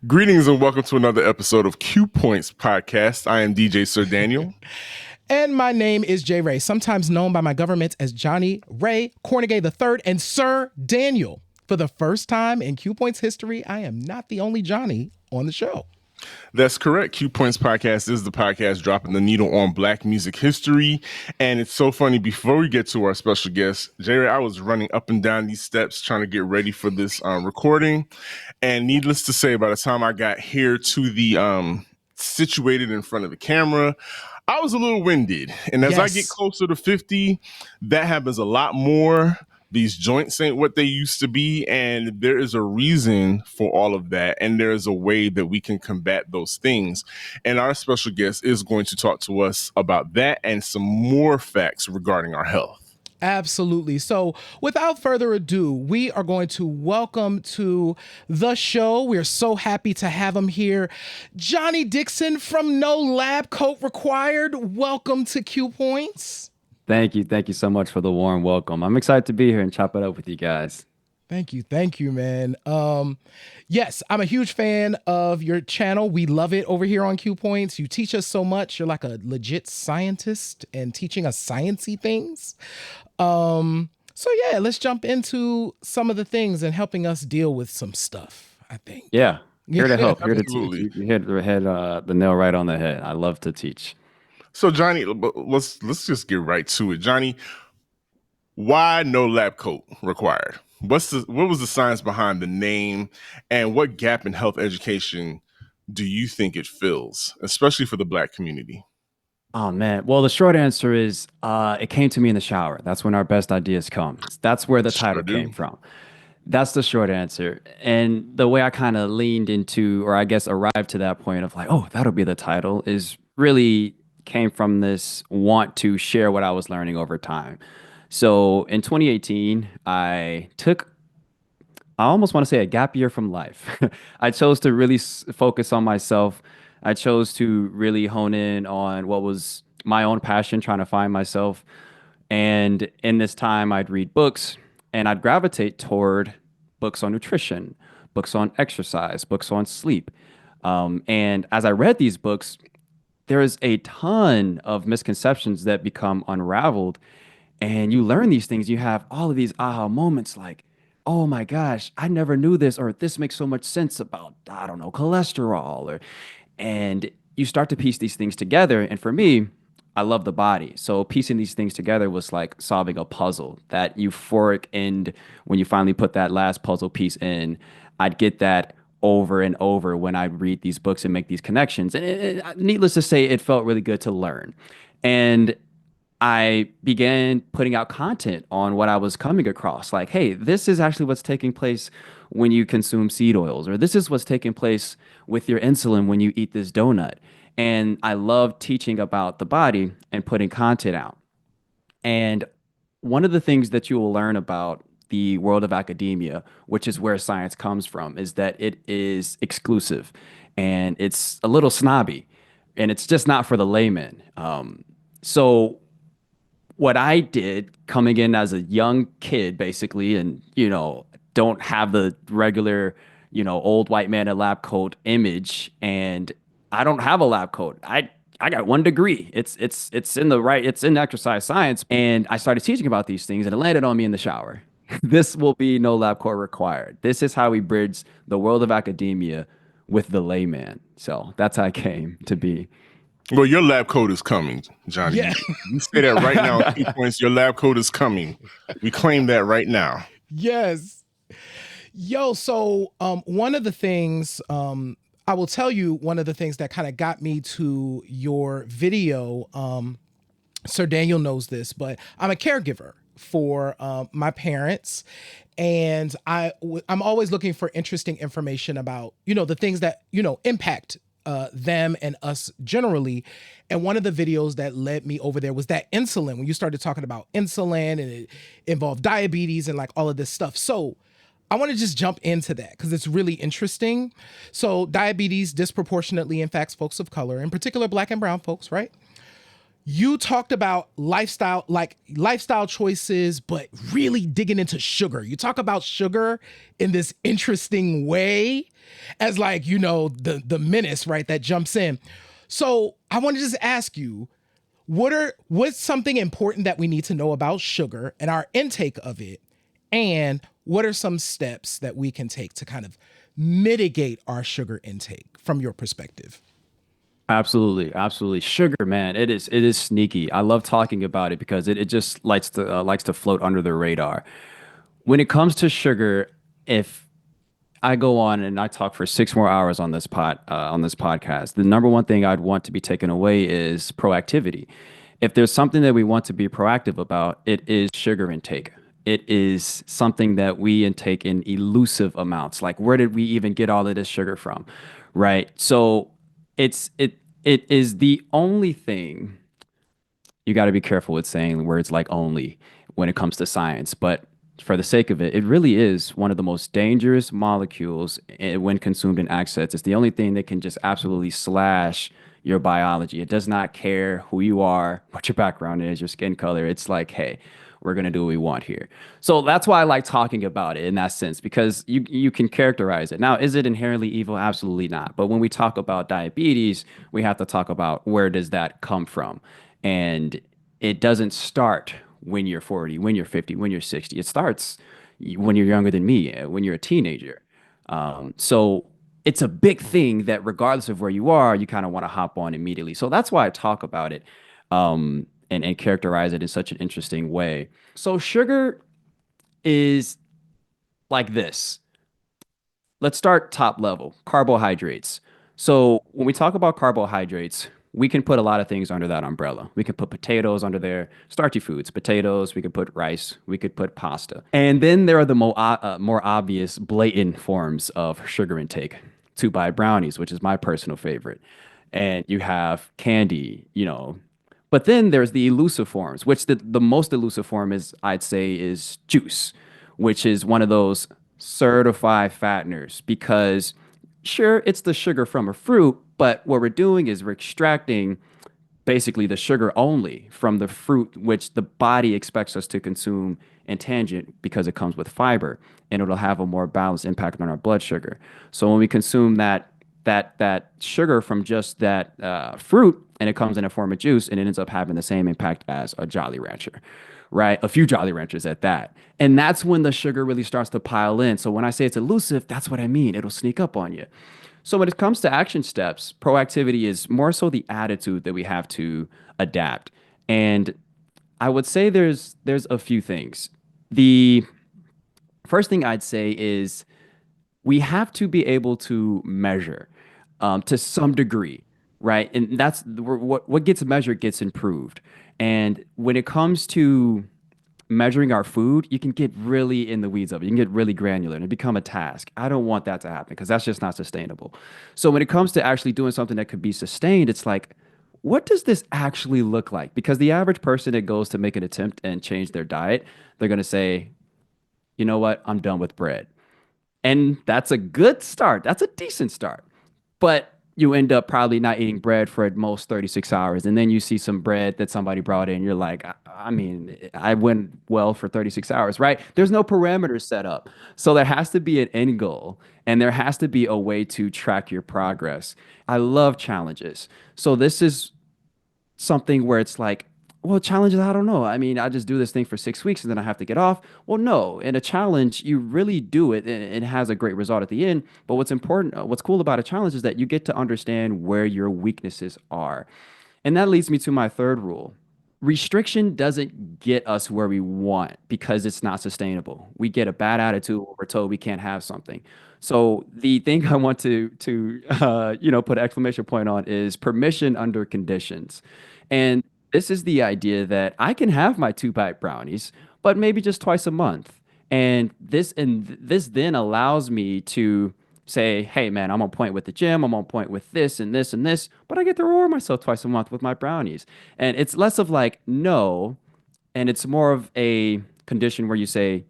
Greetings and welcome to another episode of Q Points Podcast. I am DJ Sir Daniel. And my name is J. Ray, sometimes known by my government as Johnny Ray Cornegay III and Sir Daniel. For the first time in Q Points history, I am not the only Johnny on the show. That's correct. Q Points Podcast is the podcast dropping the needle on Black music history. And it's so funny, before we get to our special guest, J. I was running up and down these steps trying to get ready for this recording. And needless to say, by the time I got here to the situated in front of the camera, I was a little winded. And as I get closer to 50, that happens a lot more. These joints ain't what they used to be, and there is a reason for all of that, and there is a way that we can combat those things. And our special guest is going to talk to us about that and some more facts regarding our health. Absolutely. So without further ado, we are going to welcome to the show. We're so happy to have him here. Johnny Dickson from No Lab Coat Required. Welcome to Q Points. Thank you. Thank you so much for the warm welcome. I'm excited to be here and chop it up with you guys. Thank you. Thank you, man. Yes, I'm a huge fan of your channel. We love it over here on Q Points. You teach us so much. You're like a legit scientist and teaching us sciencey things. So yeah, let's jump into some of the things and helping us deal with some stuff, I think. Yeah. Here to help. Here to teach. You hit the nail right on the head. I love to teach. So Johnny, let's just get right to it. Johnny, why No Lab Coat Required? What was the science behind the name, and what gap in health education do you think it fills, especially for the Black community? Oh man. Well, the short answer is it came to me in the shower. That's when our best ideas come. That's where the title came from. That's the short answer. And the way I kind of leaned into, or I guess arrived to that point of like, oh, that'll be the title, is really came from this want to share what I was learning over time. So in 2018, I almost want to say a gap year from life. I chose to really focus on myself. I chose to really hone in on what was my own passion, trying to find myself. And in this time, I'd read books and I'd gravitate toward books on nutrition, books on exercise, books on sleep. And as I read these books, there is a ton of misconceptions that become unraveled, and you learn these things. You have all of these aha moments like, oh my gosh, I never knew this, or this makes so much sense about, I don't know, cholesterol, and you start to piece these things together. And for me, I love the body. So piecing these things together was like solving a puzzle. That euphoric end, when you finally put that last puzzle piece in, I'd get that over and over when I read these books and make these connections. And needless to say, it felt really good to learn. And I began putting out content on what I was coming across. Like, hey, this is actually what's taking place when you consume seed oils, or this is what's taking place with your insulin when you eat this donut. And I love teaching about the body and putting content out. And one of the things that you will learn about the world of academia, which is where science comes from, is that it is exclusive and it's a little snobby and it's just not for the layman. So what I did coming in as a young kid, basically, and, don't have the regular, old white man in lab coat image, and I don't have a lab coat. I got 1 degree. It's in exercise science. And I started teaching about these things and it landed on me in the shower. This will be No Lab Coat Required. This is how we bridge the world of academia with the layman. So that's how I came to be. Well, your lab coat is coming, Johnny. Yeah. You say that right now in Key Points. Your lab coat is coming. We claim that right now. Yes. Yo, so one of the things, I will tell you, one of the things that kind of got me to your video, Sir Daniel knows this, but I'm a caregiver for my parents, and I'm always looking for interesting information about the things that impact them and us generally. And one of the videos that led me over there was that insulin, when you started talking about insulin and it involved diabetes and like all of this stuff. So I want to just jump into that because it's really interesting. So diabetes disproportionately impacts folks of color, in particular Black and brown folks, right? you talked about lifestyle, like lifestyle choices, but really digging into sugar. You talk about sugar in this interesting way as like, you know, the menace, right, that jumps in. So I want to just ask you, what's something important that we need to know about sugar and our intake of it? And what are some steps that we can take to kind of mitigate our sugar intake from your perspective? Absolutely, absolutely. Sugar, man, it is sneaky. I love talking about it because it just likes to float under the radar. When it comes to sugar, if I go on and I talk for 6 more hours on this podcast, the number one thing I'd want to be taken away is proactivity. If there's something that we want to be proactive about, it is sugar intake. It is something that we intake in elusive amounts. Like, where did we even get all of this sugar from? Right. So it is the only thing. You got to be careful with saying words like only when it comes to science, but for the sake of it, it really is one of the most dangerous molecules when consumed in excess. It's the only thing that can just absolutely slash your biology. It does not care who you are, what your background is, your skin color. It's like, hey, we're gonna do what we want here. So that's why I like talking about it in that sense, because you can characterize it. Now, is it inherently evil? Absolutely not. But when we talk about diabetes, we have to talk about where does that come from? And it doesn't start when you're 40, when you're 50, when you're 60. It starts when you're younger than me, when you're a teenager. So it's a big thing that regardless of where you are, you kind of want to hop on immediately. So that's why I talk about it, and characterize it in such an interesting way. So sugar is like this. Let's start top level, carbohydrates. So when we talk about carbohydrates, we can put a lot of things under that umbrella. We can put potatoes under there, starchy foods, potatoes. We could put rice. We could put pasta. And then there are the more obvious, blatant forms of sugar intake. 2-bite brownies, which is my personal favorite. And you have candy, But then there's the elusive forms, which the most elusive form is, I'd say, is juice, which is one of those certified fatteners because sure, it's the sugar from a fruit, but what we're doing is we're extracting basically the sugar only from the fruit, which the body expects us to consume in tangent because it comes with fiber and it'll have a more balanced impact on our blood sugar. So when we consume that sugar from just that fruit and it comes in a form of juice and it ends up having the same impact as a Jolly Rancher, right? A few Jolly Ranchers at that. And that's when the sugar really starts to pile in. So when I say it's elusive, that's what I mean. It'll sneak up on you. So when it comes to action steps, proactivity is more so the attitude that we have to adapt. And I would say there's a few things. The first thing I'd say is we have to be able to measure to some degree, right? And that's what gets measured gets improved. And when it comes to measuring our food, you can get really in the weeds of it. You can get really granular and it become a task. I don't want that to happen because that's just not sustainable. So when it comes to actually doing something that could be sustained, it's like, what does this actually look like? Because the average person that goes to make an attempt and change their diet, they're going to say, you know what? I'm done with bread. And that's a good start. That's a decent start. But you end up probably not eating bread for at most 36 hours. And then you see some bread that somebody brought in. You're like, I mean, I went well for 36 hours, right? There's no parameters set up. So there has to be an end goal and there has to be a way to track your progress. I love challenges. So this is something where it's like, well, challenges, I don't know. I mean, I just do this thing for 6 weeks and then I have to get off. Well, no, in a challenge, you really do it and it has a great result at the end. But what's important, what's cool about a challenge is that you get to understand where your weaknesses are. And that leads me to my third rule. Restriction doesn't get us where we want because it's not sustainable. We get a bad attitude when we're told we can't have something. So the thing I want to put an exclamation point on is permission under conditions. And this is the idea that I can have my 2-bite brownies, but maybe just twice a month. And this then allows me to say, hey man, I'm on point with the gym, I'm on point with this and this and this, but I get to reward myself twice a month with my brownies. And it's less of like no, and it's more of a condition where you say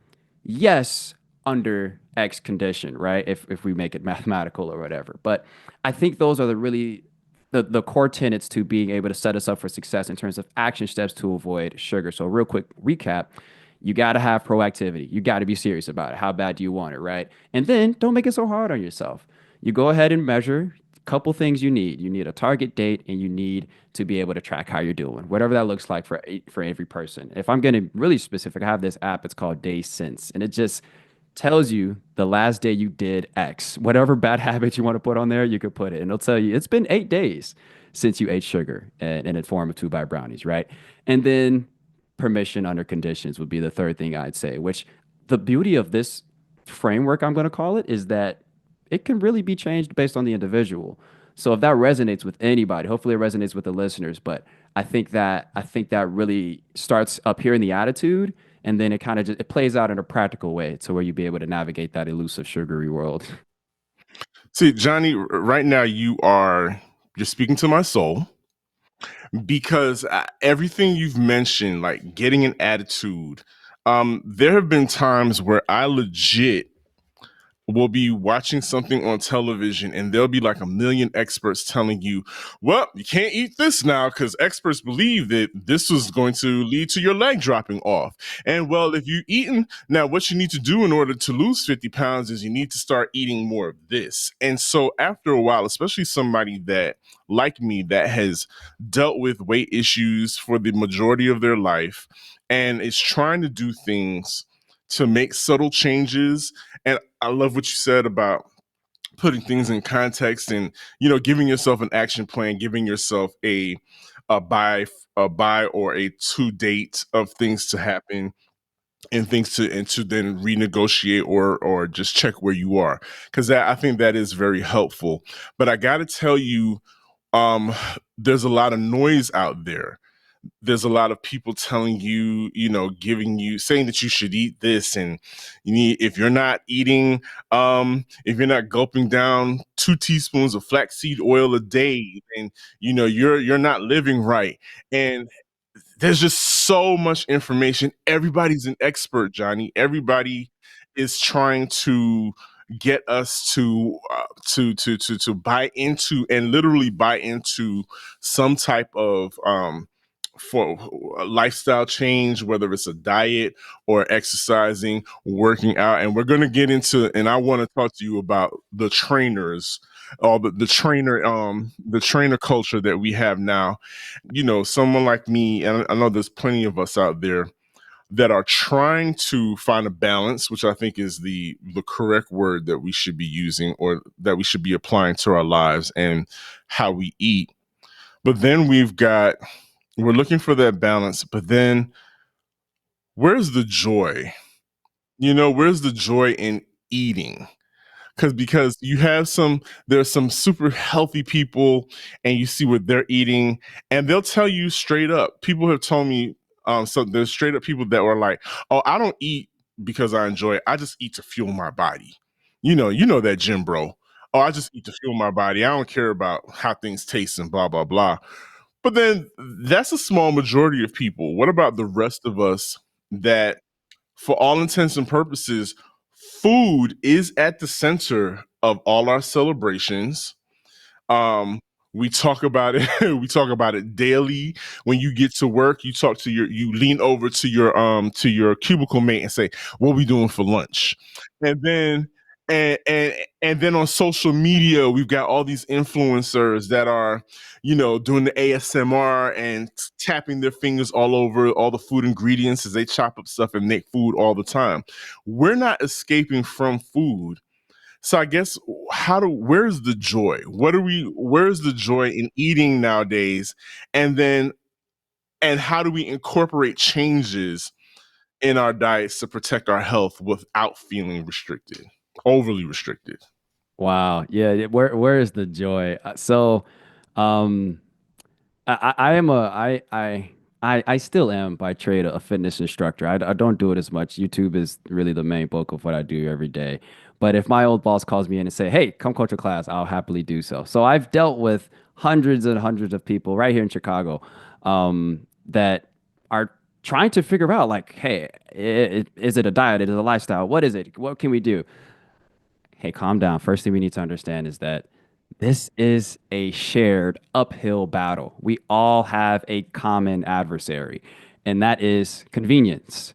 yes under X condition, right? If we make it mathematical or whatever. But I think those are the really the core tenets to being able to set us up for success in terms of action steps to avoid sugar. So, real quick recap. You got to have proactivity. You got to be serious about it. How bad do you want it, right? And then don't make it so hard on yourself. You go ahead and measure a couple things you need. You need a target date and you need to be able to track how you're doing, whatever that looks like for every person. If I'm getting really specific, I have this app. It's called Day Sense, and it just tells you the last day you did X. Whatever bad habit you want to put on there, you could put it. And it'll tell you it's been 8 days since you ate sugar in a form of 2 bite brownies, right? And then permission under conditions would be the third thing I'd say, which the beauty of this framework, I'm going to call it, is that it can really be changed based on the individual. So if that resonates with anybody, hopefully it resonates with the listeners, but I think that really starts up here in the attitude, and then it kind of just it plays out in a practical way to where you be able to navigate that elusive sugary world. See, Johnny, right now you're speaking to my soul because everything you've mentioned, like getting an attitude, there have been times where I legit will be watching something on television and there'll be like a million experts telling you, well, you can't eat this now because experts believe that this was going to lead to your leg dropping off. And well, if you eaten now, what you need to do in order to lose 50 pounds is you need to start eating more of this. And so after a while, especially somebody that like me that has dealt with weight issues for the majority of their life and is trying to do things to make subtle changes. And I love what you said about putting things in context and giving yourself an action plan, giving yourself a buy or a to date of things to happen and to then renegotiate or just check where you are, because I think that is very helpful. But I got to tell you, um, there's a lot of noise out there. There's a lot of people telling you, giving you saying that you should eat this, and you need if you're not eating, if you're not gulping down 2 teaspoons of flaxseed oil a day, and you're not living right. And there's just so much information. Everybody's an expert, Johnny. Everybody is trying to get us to buy into and literally buy into some type of for a lifestyle change, whether it's a diet or exercising, working out. And we're going to get into, and I want to talk to you about the trainers, all the trainer culture that we have now. Someone like me, and I know there's plenty of us out there that are trying to find a balance, which I think is the correct word that we should be using or that we should be applying to our lives and how we eat. But then we're looking for that balance, but then where's the joy? Where's the joy in eating? Because there's some super healthy people and you see what they're eating and they'll tell you straight up. People have told me, so there's straight up people that were like, oh, I don't eat because I enjoy it. I just eat to fuel my body. You know that gym bro. Oh, I just eat to fuel my body. I don't care about how things taste and blah, blah, blah. But then that's a small majority of people. What about the rest of us that, for all intents and purposes, food is at the center of all our celebrations? Um, we talk about it. We talk about it daily. When you get to work, you lean over to your cubicle mate and say, "What are we doing for lunch?" And then and then on social media, we've got all these influencers that are, doing the ASMR and tapping their fingers all over all the food ingredients as they chop up stuff and make food all the time. We're not escaping from food, so I guess where's the joy? Where's the joy in eating nowadays? And how do we incorporate changes in our diets to protect our health without feeling restricted, overly restricted? Wow. Yeah. Where is the joy? Um, I am I still am by trade a fitness instructor. I don't do it as much. YouTube is really the main bulk of what I do every day. But if my old boss calls me in and say, "Hey, come coach a class," I'll happily do so. So I've dealt with hundreds and hundreds of people right here in Chicago, that are trying to figure out like, "Hey, is it a diet? Is it a lifestyle? What is it? What can we do?" Hey, calm down. First thing we need to understand is that This is a shared uphill battle. We all have a common adversary, and that is convenience.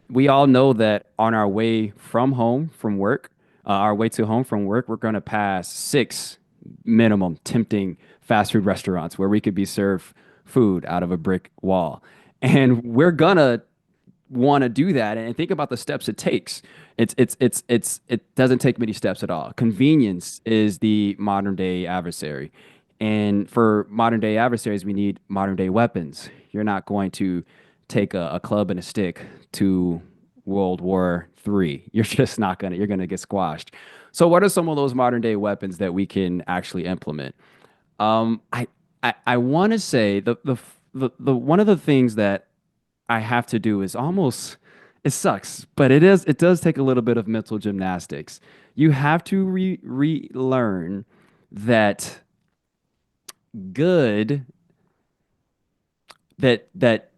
We all know that on our way from home from work, our way to home from work, we're going to pass six minimum tempting fast food restaurants where we could be served food out of a brick wall. And we're gonna want to do that and think about the steps it takes. It doesn't take many steps at all. Convenience is the modern day adversary. And for modern day adversaries, we need modern day weapons. You're not going to take a club and a stick to World War III. You're just not gonna, you're gonna get squashed. So what are some of those modern day weapons that we can actually implement? Um, I I want to say the one of the things that I have to do is almost it sucks, but it does take a little bit of mental gymnastics. You have to relearn that good that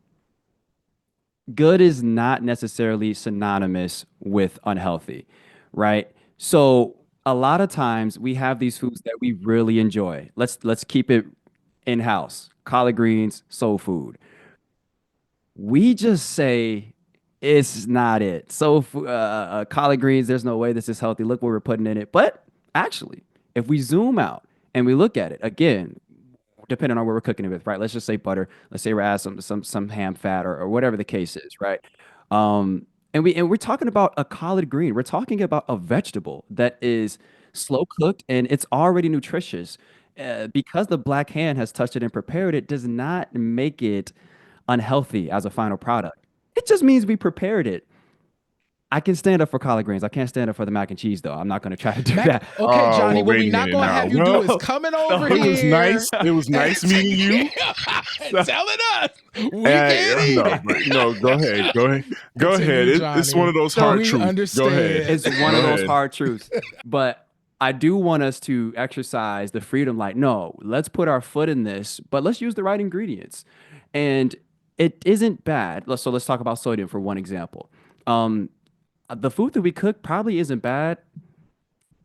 good is not necessarily synonymous with unhealthy, right? So a lot of times we have these foods that we really enjoy. Let's keep it in house. Collard greens, soul food. We just say it's not it. So collard greens, there's no way this is healthy. Look what we're putting in it. But actually, if we zoom out and we look at it again, depending on what we're cooking it with, right? Let's just say butter. Let's say we're add some ham fat or whatever the case is, right? And we're talking about a collard green. We're talking about a vegetable that is slow cooked and it's already nutritious. Because the black hand has touched it and prepared it, does not make it unhealthy as a final product. It just means we prepared it. I can stand up for collard greens. I can't stand up for the mac and cheese, though. I'm not going to try to do that. Okay, Johnny, Well, what wait we a not minute gonna now. have you do is coming over It was here. nice. It was nice meeting you. and telling us we can't eat No, it. but no, go ahead. Go ahead. Go Continue, ahead. It's one Johnny. of those So hard we truths. Go ahead. understand. It's one Go of those ahead. hard truths. But I do want us to exercise the freedom like, no, let's put our foot in this, but let's use the right ingredients. And it isn't bad. So let's talk about sodium for one example. Um, the food that we cook probably isn't bad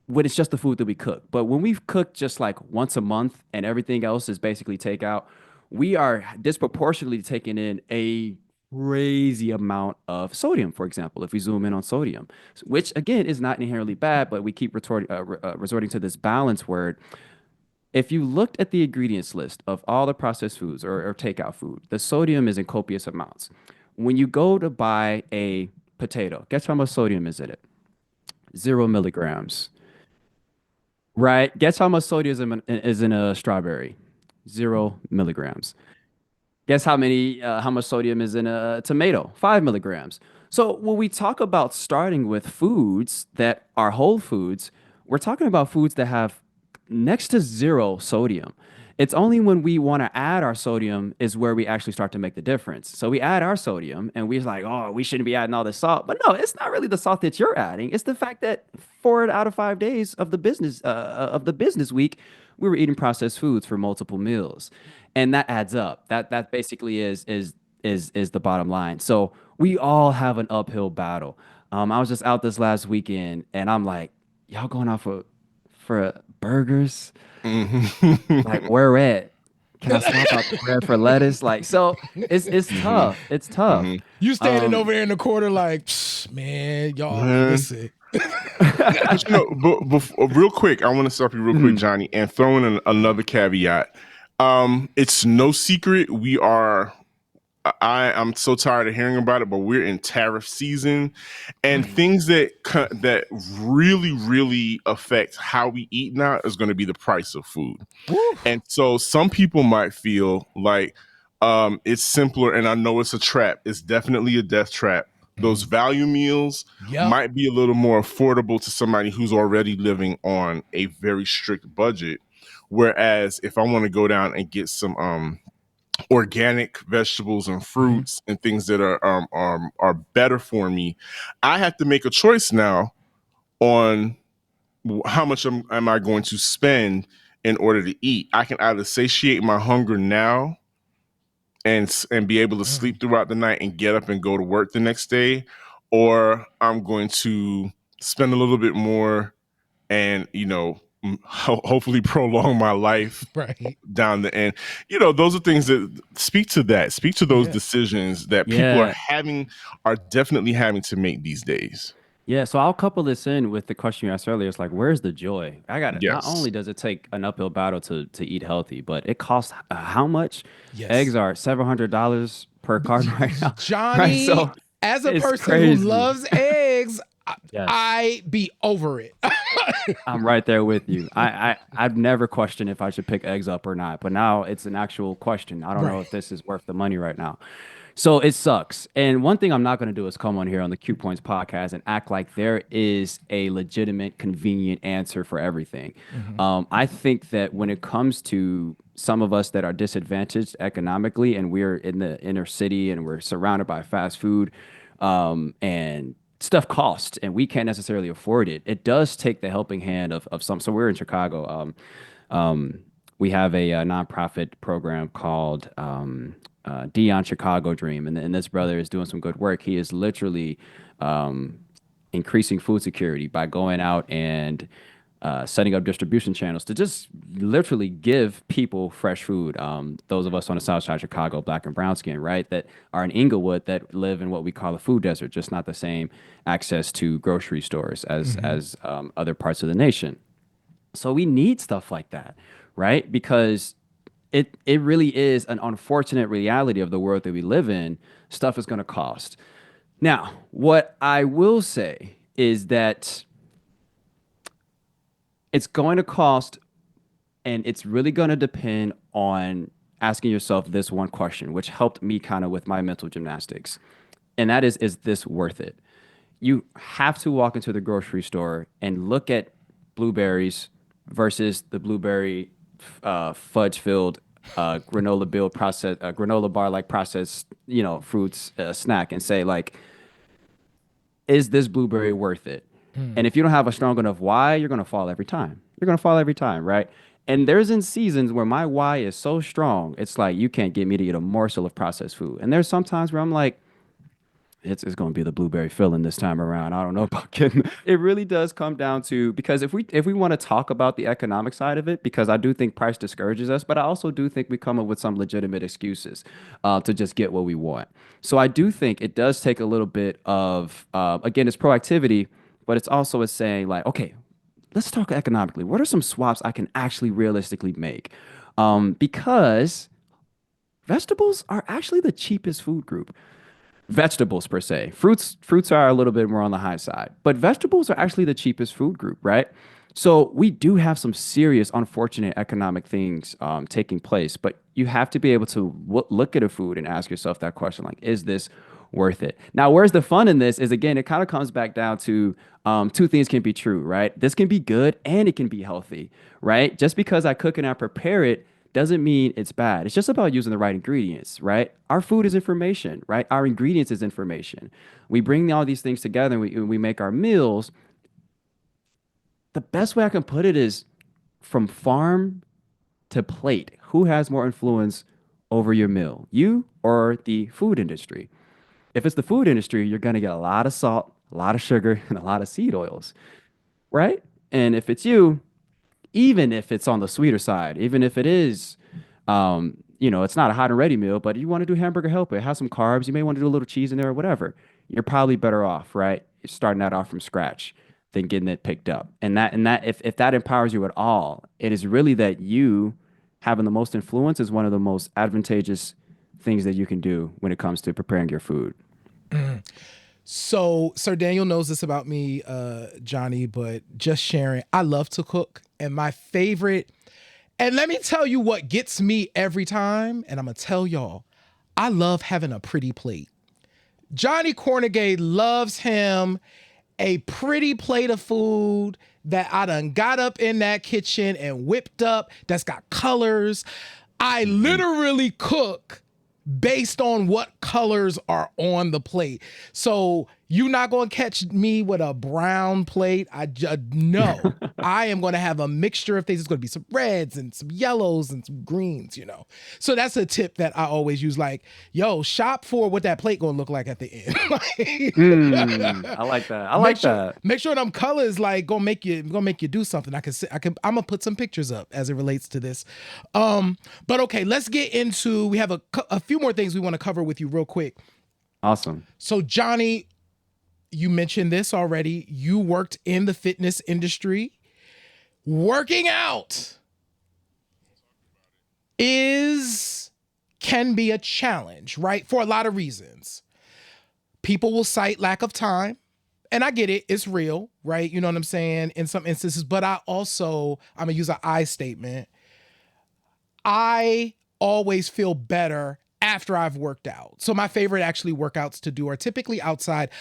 when it's just the food that we cook. But when we've cooked just like once a month and everything else is basically takeout, we are disproportionately taking in a crazy amount of sodium, for example, if we zoom in on sodium, which again is not inherently bad, but we keep resorting to this balance word. If you looked at the ingredients list of all the processed foods or takeout food, the sodium is in copious amounts. When you go to buy a potato, guess how much sodium is in it? 0 milligrams. Right? Guess how much sodium is in a strawberry? 0 milligrams. Guess how much sodium is in a tomato? 5 milligrams. So when we talk about starting with foods that are whole foods, we're talking about foods that have next to zero sodium. It's only when we want to add our sodium is where we actually start to make the difference. So we add our sodium and we're like, oh, we shouldn't be adding all this salt. But no, it's not really the salt that you're adding. It's the fact that 4 out of 5 days of the business week, we were eating processed foods for multiple meals. And that adds up. That basically is the bottom line. So we all have an uphill battle. I was just out this last weekend and I'm like, y'all going out for burgers? Like Mhm. where at? Can I swap out the bread for lettuce? Like so, it's Mhm. tough. It's tough. Mhm. You standing Um, over there in the corner like, "Psh, man, y'all, Man. listen. But real quick, I want to stop you real quick, mhm, Johnny, and throw in another caveat. It's no secret we are. I'm so tired of hearing about it, but we're in tariff season, and things that really affect how we eat now is going to be the price of food. Woo. And so some people might feel like it's simpler, and I know it's a trap. It's definitely a death trap. Those value meals Yep. might be a little more affordable to somebody who's already living on a very strict budget. Whereas if I want to go down and get some organic vegetables and Mhm. fruits and things that are better for me, I have to make a choice now on how much am I going to spend in order to eat. I can either satiate my hunger now and be able to Mm. sleep throughout the night and get up and go to work the next day, or I'm going to spend a little bit more and hopefully prolong my life Right. down the end. Those are things that speak to those decisions that people are definitely having to make these days. Yeah, so I'll couple this in with the question you asked earlier. It's like, where's the joy? I got it. Not Yes. only does it take an uphill battle to eat healthy, but it costs how much? Yes. Eggs are $700 per carton right now. Right, Johnny, so as a it's person who crazy. loves eggs, Yes. I be over it. I'm right there with you. I've never questioned if I should pick eggs up or not, but now it's an actual question. I don't know if this is worth the money right now. So it sucks. And one thing I'm not going to do is come on here on the Q Points podcast and act like there is a legitimate, convenient answer for everything. I think that when it comes to some of us that are disadvantaged economically and we're in the inner city and we're surrounded by fast food, and stuff costs and we can't necessarily afford it, it does take the helping hand of some. So we're in Chicago. We have a nonprofit program called Dion Chicago Dream, and this brother is doing some good work. He is literally increasing food security by going out and setting up distribution channels to just literally give people fresh food. Those of us on the South Side of Chicago, black and brown skin, right, that are in Inglewood that live in what we call a food desert, just not the same access to grocery stores as other parts of the nation. So we need stuff like that, right? Because it really is an unfortunate reality of the world that we live in. Stuff is going to cost. Now, what I will say is that it's going to cost, and it's really going to depend on asking yourself this one question, which helped me kind of with my mental gymnastics. And that is this worth it? You have to walk into the grocery store and look at blueberries versus the blueberry fudge filled granola bar like processed fruits snack and say, like, is this blueberry worth it? And if you don't have a strong enough why, you're going to fall every time. You're going to fall every time, right? And there's in seasons where my why is so strong, it's like you can't get me to eat a morsel of processed food. And there's sometimes where I'm like, it's going to be the blueberry filling this time around. I don't know about getting. It really does come down to, because if we want to talk about the economic side of it, because I do think price discourages us, but I also do think we come up with some legitimate excuses to just get what we want. So I do think it does take a little bit of again, it's proactivity, but it's also a saying like, okay, let's talk economically. What are some swaps I can actually realistically make? Because vegetables are actually the cheapest food group. Vegetables per se. Fruits are a little bit more on the high side, but vegetables are actually the cheapest food group, right? So we do have some serious, unfortunate economic things taking place, but you have to be able to look at a food and ask yourself that question, like, is this worth it? Now, where's the fun in this is, again, it kind of comes back down to two things can be true, right? This can be good and it can be healthy, right? Just because I cook and I prepare it doesn't mean it's bad. It's just about using the right ingredients, right? Our food is information, right? Our ingredients is information. We bring all these things together and we make our meals. The best way I can put it is from farm to plate. Who has more influence over your meal? You or the food industry? If it's the food industry, you're going to get a lot of salt, a lot of sugar, and a lot of seed oils, right? And if it's you, even if it's on the sweeter side, even if it is, it's not a hot and ready meal, but you want to do hamburger helper, have some carbs, you may want to do a little cheese in there or whatever. You're probably better off, right? You're starting that off from scratch than getting it picked up. And that if that empowers you at all, it is really that you having the most influence is one of the most advantageous things that you can do when it comes to preparing your food. So Sir Daniel knows this about me, Johnny, but just sharing, I love to cook, and my favorite, and let me tell you what gets me every time, and I'm gonna tell y'all, I love having a pretty plate. Johnny Cornegay loves him a pretty plate of food that I done got up in that kitchen and whipped up, that's got colors. I literally cook based on what colors are on the plate. So You're not going to catch me with a brown plate. No. I am going to have a mixture of things. It's going to be some reds and some yellows and some greens, you know. So that's a tip that I always use. Like, yo, shop for what that plate going to look like at the end. I like that. I like that. Make sure them colors like gonna make you do something. I'm gonna put some pictures up as it relates to this. But okay, let's get into. We have a few more things we want to cover with you real quick. Awesome. So Johnny, you mentioned this already. You worked in the fitness industry. Working out can be a challenge, right? For a lot of reasons. People will cite lack of time. And I get it. It's real, right? You know what I'm saying? In some instances. But I'm going to use an I statement. I always feel better after I've worked out. So my favorite actually workouts to do are typically outside.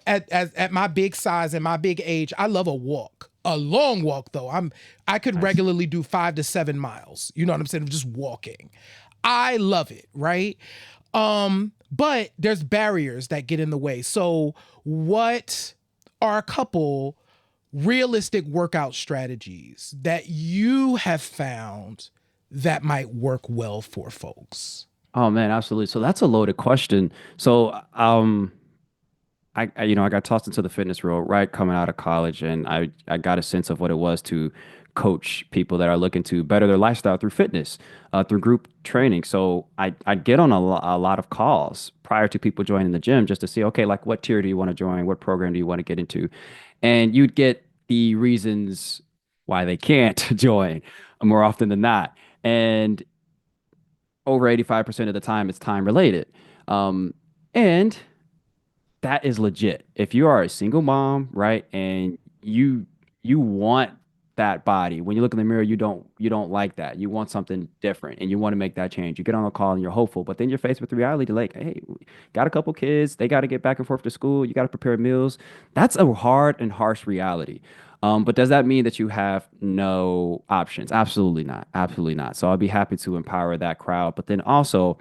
At my big size and my big age, I love a walk. A long walk though. I could regularly do 5 to 7 miles. You know what I'm saying? Just walking. I love it, right? But there's barriers that get in the way. So what are a couple realistic workout strategies that you have found that might work well for folks? Oh man, absolutely. So that's a loaded question. So I got tossed into the fitness world right coming out of college, and I got a sense of what it was to coach people that are looking to better their lifestyle through fitness, through group training. So I'd get on a lot of calls prior to people joining the gym just to see, okay, like what tier do you want to join? What program do you want to get into? And you'd get the reasons why they can't join more often than not. And over 85% of the time, it's time related. And that is legit. If you are a single mom, right, and you want that body, when you look in the mirror, you don't like that. You want something different, and you want to make that change. You get on a call and you're hopeful, but then you're faced with the reality, like, hey, got a couple kids, they got to get back and forth to school. You got to prepare meals. That's a hard and harsh reality. But does that mean that you have no options? Absolutely not. Absolutely not. So I'll be happy to empower that crowd, but then also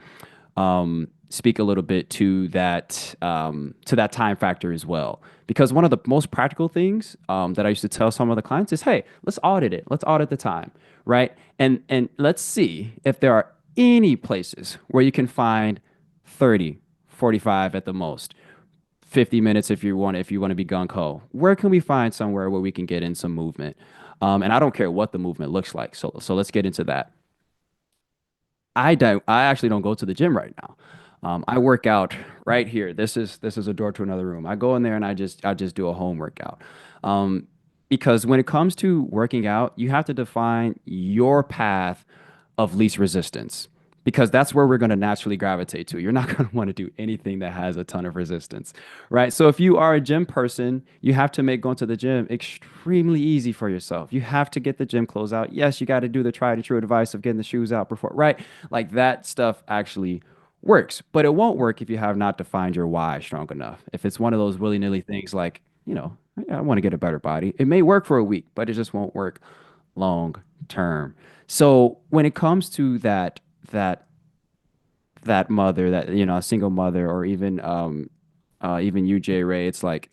speak a little bit to that time factor as well. Because one of the most practical things that I used to tell some of the clients is, hey, let's audit it. Let's audit the time, right? And let's see if there are any places where you can find 30, 45 at the most. 50 minutes if you want to be gung ho. Where can we find somewhere where we can get in some movement? And I don't care what the movement looks like. So let's get into that. I actually don't go to the gym right now. I work out right here. This is a door to another room. I go in there and I just do a home workout. Because when it comes to working out, you have to define your path of least resistance, because that's where we're going to naturally gravitate to. You're not going to want to do anything that has a ton of resistance, right? So if you are a gym person, you have to make going to the gym extremely easy for yourself. You have to get the gym clothes out. Yes, you got to do the tried and true advice of getting the shoes out before, right? Like that stuff actually works, but it won't work if you have not defined your why strong enough. If it's one of those willy-nilly things like, I want to get a better body. It may work for a week, but it just won't work long term. So when it comes to that mother, that a single mother, or even you, J Ray, it's like,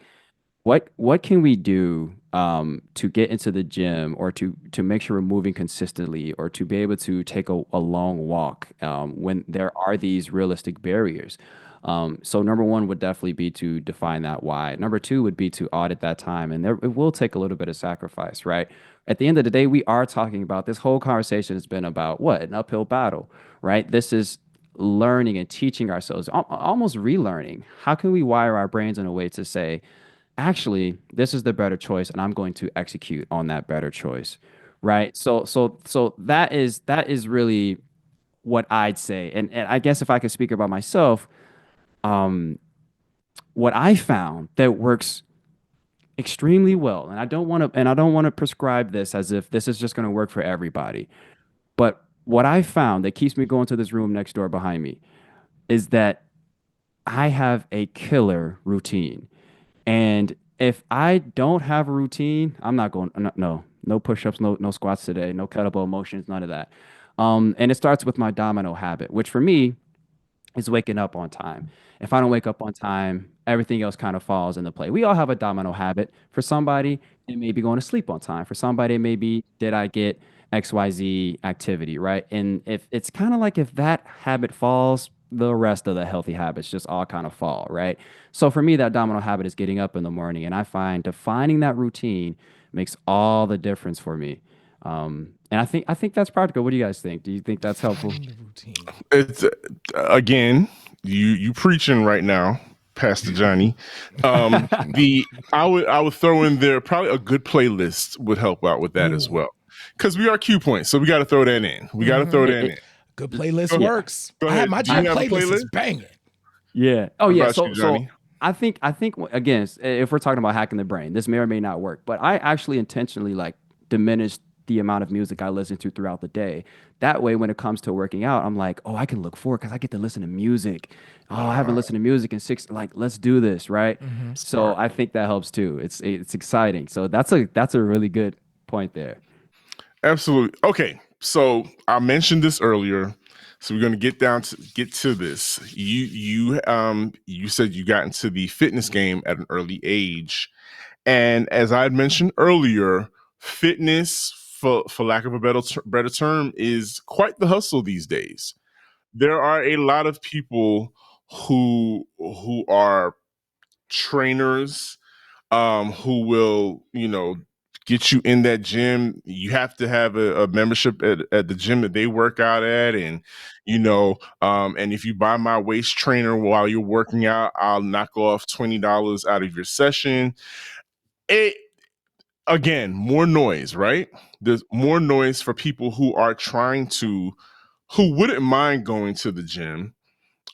what can we do to get into the gym, or to make sure we're moving consistently, or to be able to take a long walk when there are these realistic barriers? So number one would definitely be to define that why. Number two would be to audit that time, and it will take a little bit of sacrifice, right? At the end of the day, we are talking about, this whole conversation has been about what? An uphill battle, right? This is learning and teaching ourselves, almost relearning. How can we wire our brains in a way to say, actually, this is the better choice, and I'm going to execute on that better choice, right? So that is really what I'd say. And I guess if I could speak about myself, what I found that works extremely well, and I don't want to prescribe this as if this is just going to work for everybody, but what I found that keeps me going to this room next door behind me is that I have a killer routine. And if I don't have a routine, I'm not going, no push-ups, no squats today, no kettlebell motions, none of that. And it starts with my domino habit, which for me is waking up on time. If I don't wake up on time, everything else kind of falls into play. We all have a domino habit. For somebody, it may be going to sleep on time. For somebody, it may be, did I get XYZ activity, right? And if it's kind of like if that habit falls, the rest of the healthy habits just all kind of fall, right? So for me, that domino habit is getting up in the morning. And I find defining that routine makes all the difference for me. And I think that's practical. What do you guys think? Do you think that's helpful? Defining the routine. It's again, you preaching right now, Pastor Johnny. The I would throw in there probably a good playlist would help out with that as Ooh. well, because we are Q points, so we got to throw that in. We got to throw that in. Good playlist Go ahead. works. Go I have ahead. my Do you gym have a playlist is playlist? banging. Yeah. Oh What yeah. about So you, Johnny? I think again, if we're talking about hacking the brain, this may or may not work, but I actually intentionally like diminish the amount of music I listen to throughout the day. That way, when it comes to working out, I'm like, oh, I can look forward because I get to listen to music. Oh, I haven't listened to music in six. Like, let's do this, right? So Smart. I think that helps too. It's exciting. So that's a really good point there. Absolutely. Okay, so I mentioned this earlier, so we're going to get to this. You said you got into the fitness game at an early age, and as I had mentioned earlier, fitness, for lack of a better term, is quite the hustle these days. There are a lot of people who are trainers, who will, get you in that gym. You have to have a membership at the gym that they work out at. And, and if you buy my waist trainer while you're working out, I'll knock off $20 out of your session. It, again, more noise, right? There's more noise for people who wouldn't mind going to the gym,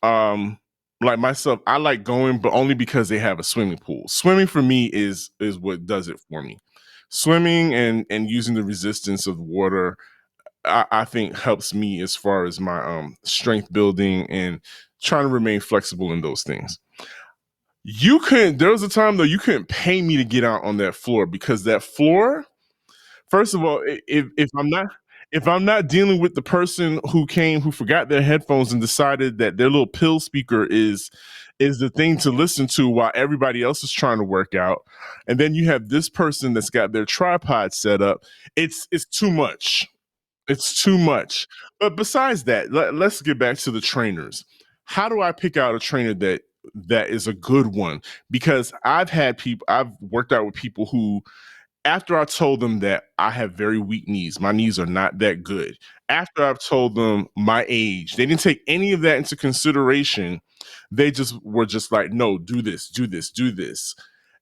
like myself. I like going, but only because they have a swimming pool. Swimming for me is what does it for me. Swimming and using the resistance of water, I think helps me as far as my strength building and trying to remain flexible in those things. You couldn't. There was a time though you couldn't pay me to get out on that floor, because that floor. First of all, if I'm not dealing with the person who forgot their headphones and decided that their little pill speaker is the thing to listen to while everybody else is trying to work out, and then you have this person that's got their tripod set up, it's too much. It's too much. But besides that, let's get back to the trainers. How do I pick out a trainer that is a good one? Because I've worked out with people who, after I told them that I have very weak knees, my knees are not that good. After I've told them my age, they didn't take any of that into consideration. They just were just like, no, do this, do this, do this.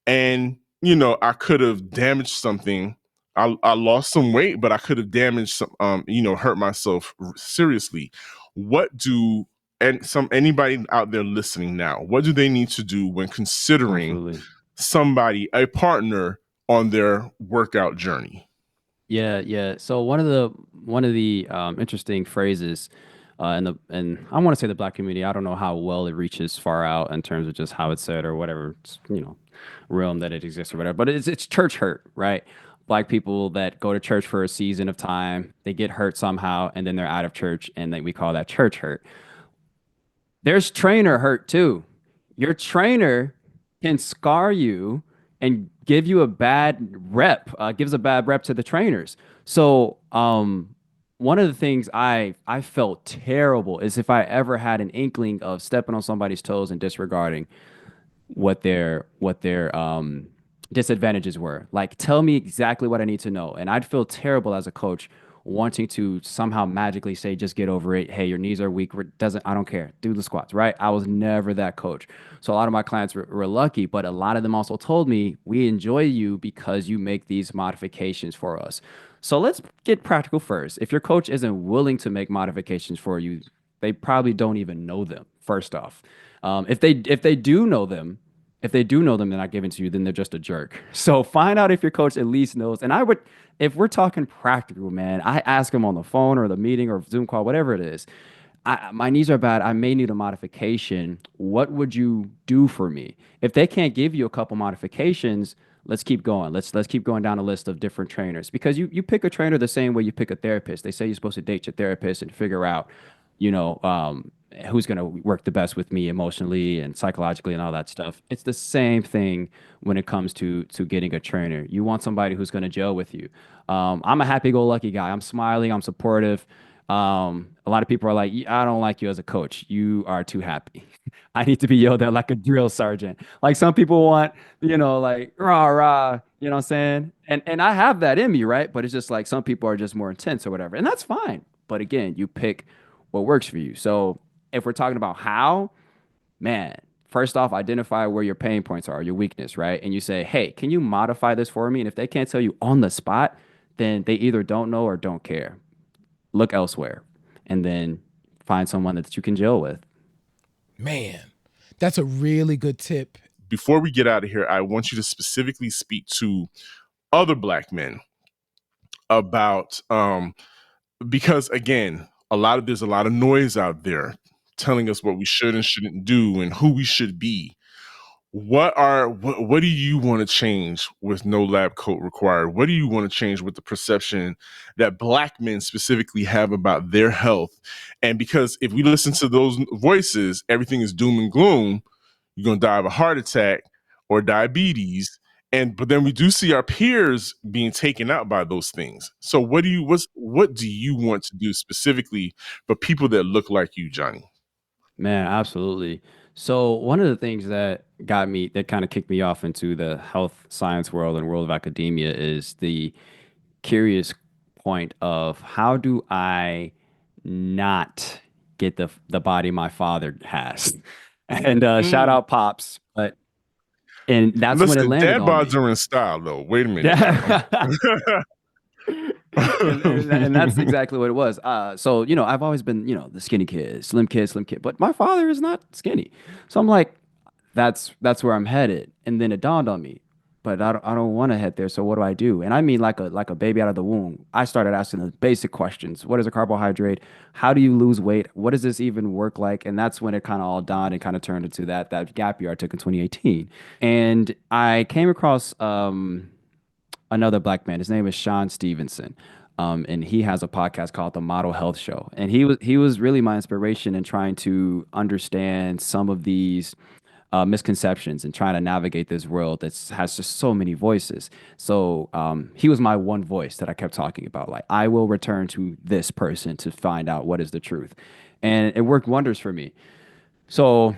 And, I could have damaged something. I lost some weight, but I could have damaged some, hurt myself seriously. What do, and anybody out there listening now, what do they need to do when considering Absolutely. a partner on their workout journey? Yeah, yeah. So one of the interesting phrases and I want to say the black community. I don't know how well it reaches far out in terms of just how it's said or whatever realm that it exists or whatever. But it's church hurt, right? Black people that go to church for a season of time, they get hurt somehow, and then they're out of church, and then we call that church hurt. There's trainer hurt too. Your trainer can scar you and give you a bad rep, gives a bad rep to the trainers. So, one of the things I felt terrible is if I ever had an inkling of stepping on somebody's toes and disregarding what their disadvantages were. Like, tell me exactly what I need to know, and I'd feel terrible as a coach wanting to somehow magically say, just get over it. Hey, your knees are weak. Doesn't I don't care. Do the squats, right? I was never that coach. So a lot of my clients were lucky, but a lot of them also told me, we enjoy you because you make these modifications for us. So let's get practical first. If your coach isn't willing to make modifications for you, they probably don't even know them, first off. If they do know them, they're not giving to you, then they're just a jerk. So find out if your coach at least knows. And I would, if we're talking practical, man, I ask them on the phone or the meeting or Zoom call, whatever it is. My knees are bad. I may need a modification. What would you do for me? If they can't give you a couple modifications, let's keep going. Let's keep going down a list of different trainers, because you pick a trainer the same way you pick a therapist. They say you're supposed to date your therapist and figure out, you know, who's going to work the best with me emotionally and psychologically and all that stuff. It's the same thing when it comes to getting a trainer. You want somebody who's going to gel with you. I'm a happy-go-lucky guy. I'm smiling. I'm supportive. A lot of people are like, I don't like you as a coach. You are too happy. I need to be yelled at like a drill sergeant. Like some people want, like rah rah, you know what I'm saying? And I have that in me, right? But it's just like some people are just more intense or whatever. And that's fine. But again, you pick what works for you. So if we're talking about how, man, first off, identify where your pain points are, your weakness, right? And you say, hey, can you modify this for me? And if they can't tell you on the spot, then they either don't know or don't care. Look elsewhere and then find someone that you can gel with. Man, that's a really good tip. Before we get out of here, I want you to specifically speak to other Black men about, because again, there's a lot of noise out there telling us what we should and shouldn't do and who we should be. What do you want to change with no lab coat required? What do you want to change with the perception that Black men specifically have about their health? And because if we listen to those voices, everything is doom and gloom. You're going to die of a heart attack or diabetes. But then we do see our peers being taken out by those things. So what do you want to do specifically for people that look like you, Johnny? Man, absolutely. So one of the things that kind of kicked me off into the health science world and world of academia is the curious point of how do I not get the body my father has? And shout out Pops, and that's when it Listen, landed dad on bods me. are in style, though. Wait a minute. And that's exactly what it was. So I've always been the skinny kid, slim kid, but my father is not skinny. So I'm like, that's where I'm headed. And then it dawned on me, but I don't want to head there. So what do I do? And I mean, like a baby out of the womb, I started asking the basic questions. What is a carbohydrate? How do you lose weight? What does this even work like? And that's when it kind of all dawned and kind of turned into that gap year I took in 2018. And I came across another Black man. His name is Sean Stevenson. And he has a podcast called The Model Health Show. And he was really my inspiration in trying to understand some of these misconceptions and trying to navigate this world that has just so many voices. So he was my one voice that I kept talking about. Like, I will return to this person to find out what is the truth. And it worked wonders for me. So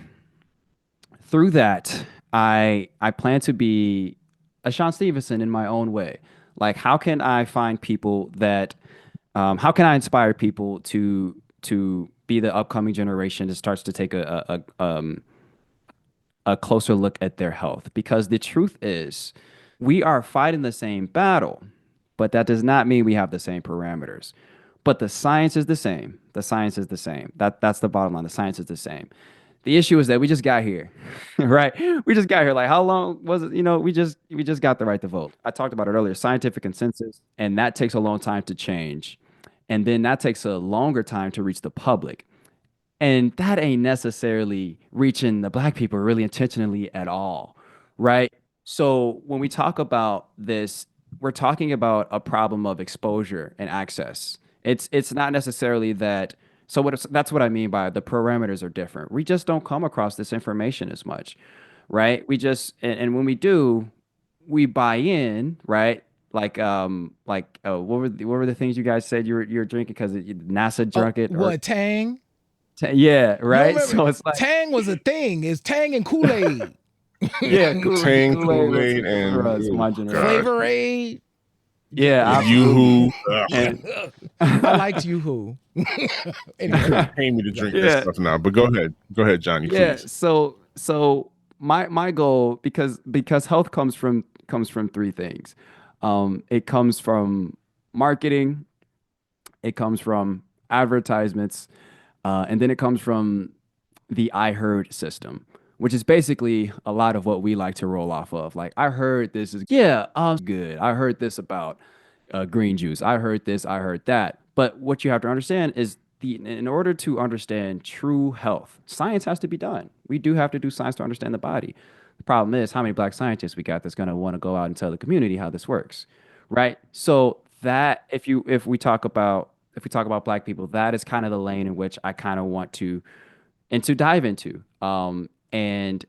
through that, I plan to be a Sean Stevenson in my own way. Like, how can I find people that, how can I inspire people to be the upcoming generation that starts to take a closer look at their health? Because the truth is, we are fighting the same battle, but that does not mean we have the same parameters. But the science is the same. The science is the same. That's the bottom line. The science is the same. The issue is that we just got here, right? We just got here. Like, how long was it? We just got the right to vote. I talked about it earlier, scientific consensus, and that takes a long time to change. And then that takes a longer time to reach the public. And that ain't necessarily reaching the Black people really intentionally at all, right? So when we talk about this, we're talking about a problem of exposure and access. It's not necessarily that. So that's what I mean by the parameters are different. We just don't come across this information as much, right? And when we do, we buy in, right? What were the things you guys said you were drinking because NASA drunk it? What, Tang? Yeah, You right. remember, So it's like, Tang was a thing. It's Tang and Kool-Aid. yeah, Tang, Kool-Aid Kool-Aid, and was my generation. Flavor Aid. Yeah, Yoo-hoo. absolutely. I liked Yoo-hoo. Anyway. Pay me to drink that Yeah, stuff now. But go ahead, Johnny, yeah. please. So my goal, because health comes from three things. It comes from marketing, it comes from advertisements, and then it comes from the I heard system, which is basically a lot of what we like to roll off of. Like, I heard this is, yeah, good. I heard this about green juice. I heard this, I heard that. But what you have to understand is in order to understand true health, science has to be done. We do have to do science to understand the body. The problem is how many Black scientists we got that's going to want to go out and tell the community how this works, right? So that if we talk about Black people, that is kind of the lane in which I kind of want to and to dive into. And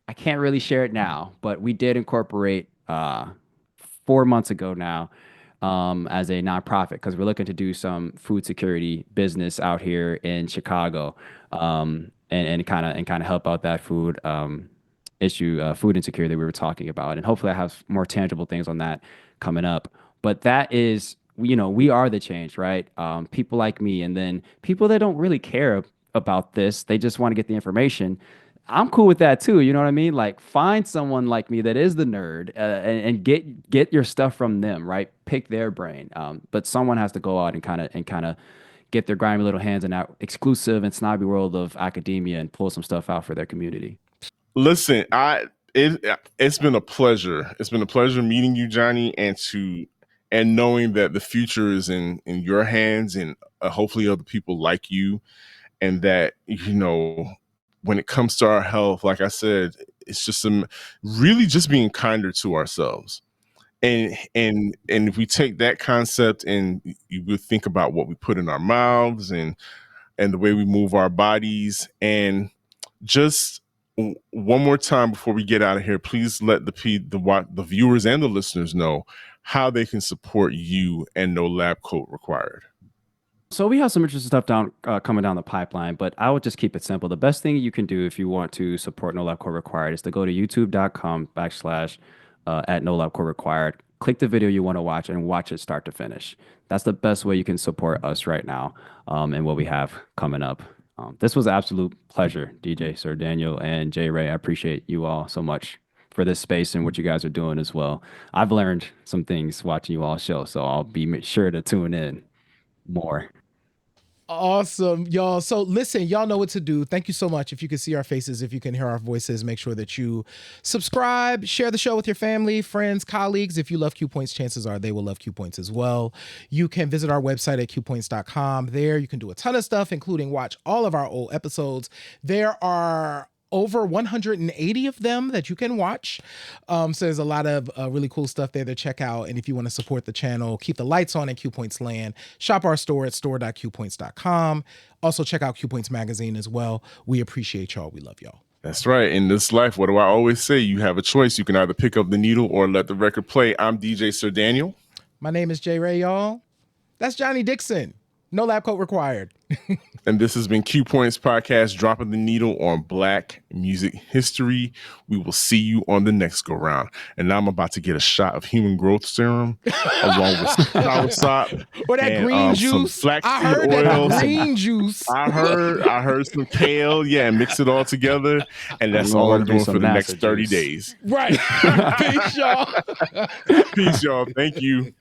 I can't really share it now, but we did incorporate 4 months ago now as a nonprofit because we're looking to do some food security business out here in Chicago, and kind of help out that food issue, food insecurity that we were talking about, and hopefully I have more tangible things on that coming up. But that is, we are the change, right? People like me, and then people that don't really care about this, they just want to get the information. I'm cool with that too. You know what I mean? Like find someone like me that is the nerd, and get your stuff from them, right? Pick their brain. But someone has to go out and kind of get their grimy little hands in that exclusive and snobby world of academia and pull some stuff out for their community. Listen, it's been a pleasure. It's been a pleasure meeting you, Johnny, and knowing that the future is in your hands, and hopefully other people like you, and that when it comes to our health, like I said, it's just really just being kinder to ourselves. And if we take that concept and you would think about what we put in our mouths and the way we move our bodies, and just one more time before we get out of here, please let the viewers and the listeners know how they can support you and No Lab Coat Required. So we have some interesting stuff coming down the pipeline, but I would just keep it simple. The best thing you can do if you want to support No Lab Coat Required is to go to youtube.com/ at No Lab Coat Required. Click the video you want to watch and watch it start to finish. That's the best way you can support us right now, and what we have coming up. This was an absolute pleasure, DJ Sir Daniel and J Ray. I appreciate you all so much for this space and what you guys are doing as well. I've learned some things watching you all show, so I'll be sure to tune in more. Awesome, y'all. So listen, y'all know what to do. Thank you so much. If you can see our faces, if you can hear our voices, make sure that you subscribe, share the show with your family, friends, colleagues. If you love Q Points, chances are they will love Q Points as well. You can visit our website at qpoints.com. There you can do a ton of stuff, including watch all of our old episodes. There are over 180 of them that you can watch. So there's a lot of really cool stuff there to check out. And if you want to support the channel, keep the lights on in Q Points land, shop our store at store.qpoints.com. Also check out Q Points magazine as well. We appreciate y'all. We love y'all. That's right. In this life, what do I always say? You have a choice. You can either pick up the needle or let the record play. I'm DJ Sir Daniel. My name is J Ray, y'all. That's Johnny Dickson. No Lab Coat Required. And this has been Q Points Podcast, dropping the needle on Black music history. We will see you on the next go round. And now I'm about to get a shot of human growth serum along with soursop or that green juice. Some flaxseed oil. That green juice. I heard some kale. Yeah, mix it all together, and that's all I'm doing for the next 30 days. Right. Peace, y'all. Peace, y'all. Thank you.